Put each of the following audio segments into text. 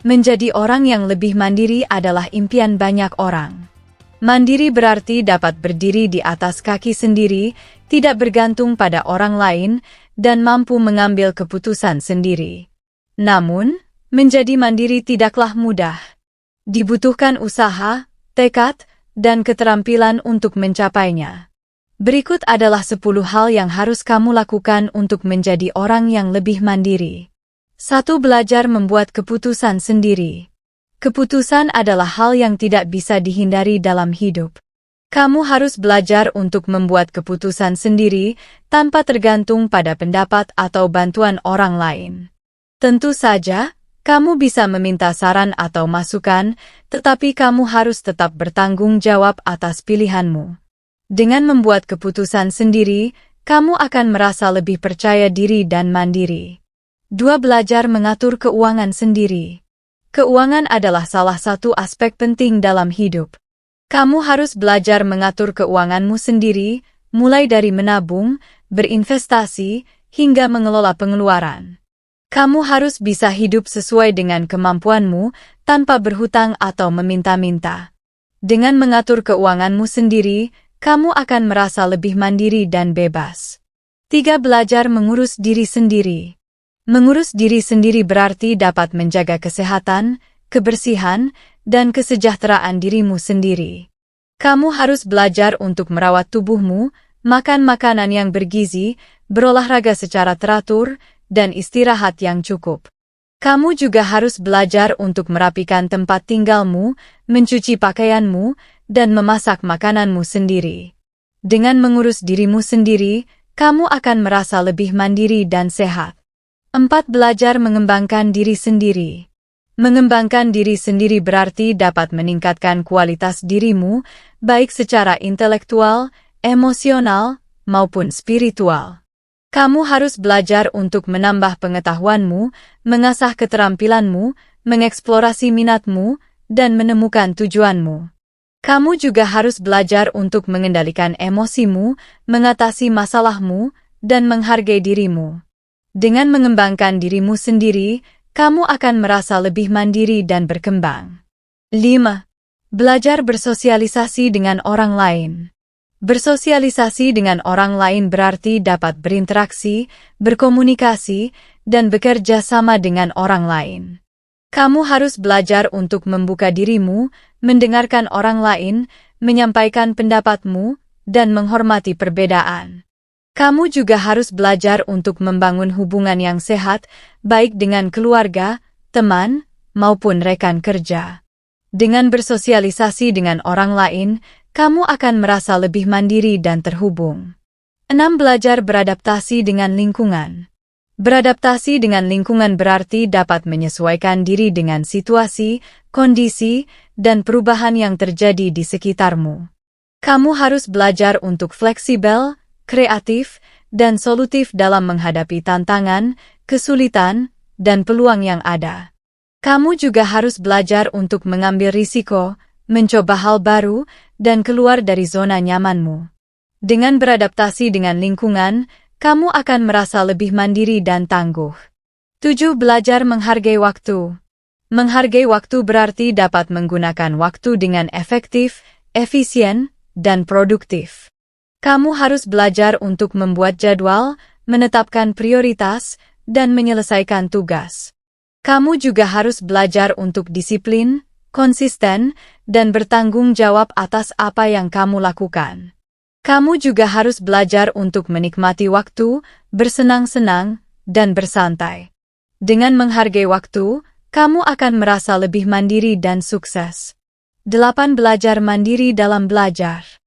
Menjadi orang yang lebih mandiri adalah impian banyak orang. Mandiri berarti dapat berdiri di atas kaki sendiri, tidak bergantung pada orang lain, dan mampu mengambil keputusan sendiri. Namun, menjadi mandiri tidaklah mudah. Dibutuhkan usaha, tekad, dan keterampilan untuk mencapainya. Berikut adalah 10 hal yang harus kamu lakukan untuk menjadi orang yang lebih mandiri. 1. Belajar membuat keputusan sendiri. Keputusan adalah hal yang tidak bisa dihindari dalam hidup. Kamu harus belajar untuk membuat keputusan sendiri tanpa tergantung pada pendapat atau bantuan orang lain. Tentu saja, kamu bisa meminta saran atau masukan, tetapi kamu harus tetap bertanggung jawab atas pilihanmu. Dengan membuat keputusan sendiri, kamu akan merasa lebih percaya diri dan mandiri. 2. Belajar mengatur keuangan sendiri. Keuangan adalah salah satu aspek penting dalam hidup. Kamu harus belajar mengatur keuanganmu sendiri, mulai dari menabung, berinvestasi, hingga mengelola pengeluaran. Kamu harus bisa hidup sesuai dengan kemampuanmu, tanpa berhutang atau meminta-minta. Dengan mengatur keuanganmu sendiri, kamu akan merasa lebih mandiri dan bebas. 3. Belajar mengurus diri sendiri. Mengurus diri sendiri berarti dapat menjaga kesehatan, kebersihan, dan kesejahteraan dirimu sendiri. Kamu harus belajar untuk merawat tubuhmu, makan makanan yang bergizi, berolahraga secara teratur, dan istirahat yang cukup. Kamu juga harus belajar untuk merapikan tempat tinggalmu, mencuci pakaianmu, dan memasak makananmu sendiri. Dengan mengurus dirimu sendiri, kamu akan merasa lebih mandiri dan sehat. 4. Belajar mengembangkan diri sendiri. Mengembangkan diri sendiri berarti dapat meningkatkan kualitas dirimu, baik secara intelektual, emosional, maupun spiritual. Kamu harus belajar untuk menambah pengetahuanmu, mengasah keterampilanmu, mengeksplorasi minatmu, dan menemukan tujuanmu. Kamu juga harus belajar untuk mengendalikan emosimu, mengatasi masalahmu, dan menghargai dirimu. Dengan mengembangkan dirimu sendiri, kamu akan merasa lebih mandiri dan berkembang. 5. Belajar bersosialisasi dengan orang lain. Bersosialisasi dengan orang lain berarti dapat berinteraksi, berkomunikasi, dan bekerja sama dengan orang lain. Kamu harus belajar untuk membuka dirimu, mendengarkan orang lain, menyampaikan pendapatmu, dan menghormati perbedaan. Kamu juga harus belajar untuk membangun hubungan yang sehat, baik dengan keluarga, teman, maupun rekan kerja. Dengan bersosialisasi dengan orang lain, kamu akan merasa lebih mandiri dan terhubung. 6. Belajar beradaptasi dengan lingkungan. Beradaptasi dengan lingkungan berarti dapat menyesuaikan diri dengan situasi, kondisi, dan perubahan yang terjadi di sekitarmu. Kamu harus belajar untuk fleksibel, kreatif, dan solutif dalam menghadapi tantangan, kesulitan, dan peluang yang ada. Kamu juga harus belajar untuk mengambil risiko, mencoba hal baru, dan keluar dari zona nyamanmu. Dengan beradaptasi dengan lingkungan, kamu akan merasa lebih mandiri dan tangguh. 7. Belajar menghargai waktu. Menghargai waktu berarti dapat menggunakan waktu dengan efektif, efisien, dan produktif. Kamu harus belajar untuk membuat jadwal, menetapkan prioritas, dan menyelesaikan tugas. Kamu juga harus belajar untuk disiplin, konsisten, dan bertanggung jawab atas apa yang kamu lakukan. Kamu juga harus belajar untuk menikmati waktu, bersenang-senang, dan bersantai. Dengan menghargai waktu, kamu akan merasa lebih mandiri dan sukses. 8. Belajar mandiri dalam belajar.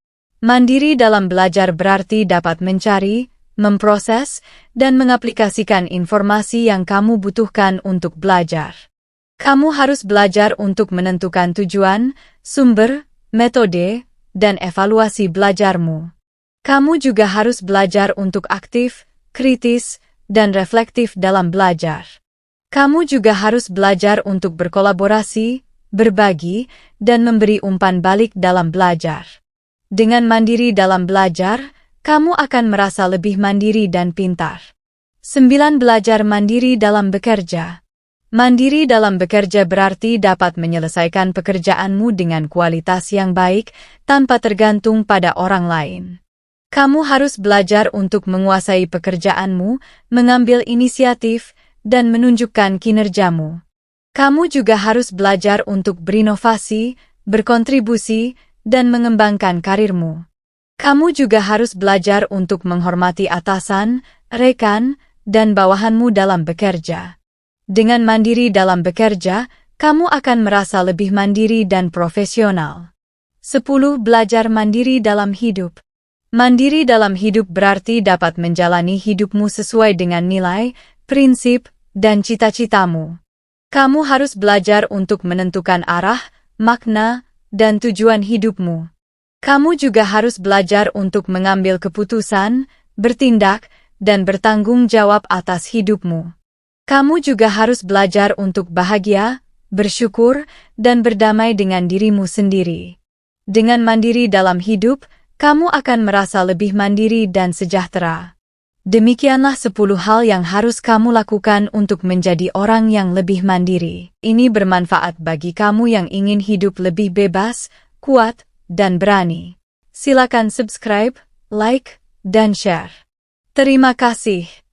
Mandiri dalam belajar berarti dapat mencari, memproses, dan mengaplikasikan informasi yang kamu butuhkan untuk belajar. Kamu harus belajar untuk menentukan tujuan, sumber, metode, dan evaluasi belajarmu. Kamu juga harus belajar untuk aktif, kritis, dan reflektif dalam belajar. Kamu juga harus belajar untuk berkolaborasi, berbagi, dan memberi umpan balik dalam belajar. Dengan mandiri dalam belajar, kamu akan merasa lebih mandiri dan pintar. 9. Belajar mandiri dalam bekerja. Mandiri dalam bekerja berarti dapat menyelesaikan pekerjaanmu dengan kualitas yang baik tanpa tergantung pada orang lain. Kamu harus belajar untuk menguasai pekerjaanmu, mengambil inisiatif, dan menunjukkan kinerjamu. Kamu juga harus belajar untuk berinovasi, berkontribusi, dan mengembangkan karirmu. Kamu juga harus belajar untuk menghormati atasan, rekan, dan bawahanmu dalam bekerja. Dengan mandiri dalam bekerja, kamu akan merasa lebih mandiri dan profesional. 10. Belajar mandiri dalam hidup. Mandiri dalam hidup berarti dapat menjalani hidupmu sesuai dengan nilai, prinsip, dan cita-citamu. Kamu harus belajar untuk menentukan arah, makna, dan tujuan hidupmu. Kamu juga harus belajar untuk mengambil keputusan, bertindak, dan bertanggung jawab atas hidupmu. Kamu juga harus belajar untuk bahagia, bersyukur, dan berdamai dengan dirimu sendiri. Dengan mandiri dalam hidup, kamu akan merasa lebih mandiri dan sejahtera. Demikianlah 10 hal yang harus kamu lakukan untuk menjadi orang yang lebih mandiri. Ini bermanfaat bagi kamu yang ingin hidup lebih bebas, kuat, dan berani. Silakan subscribe, like, dan share. Terima kasih.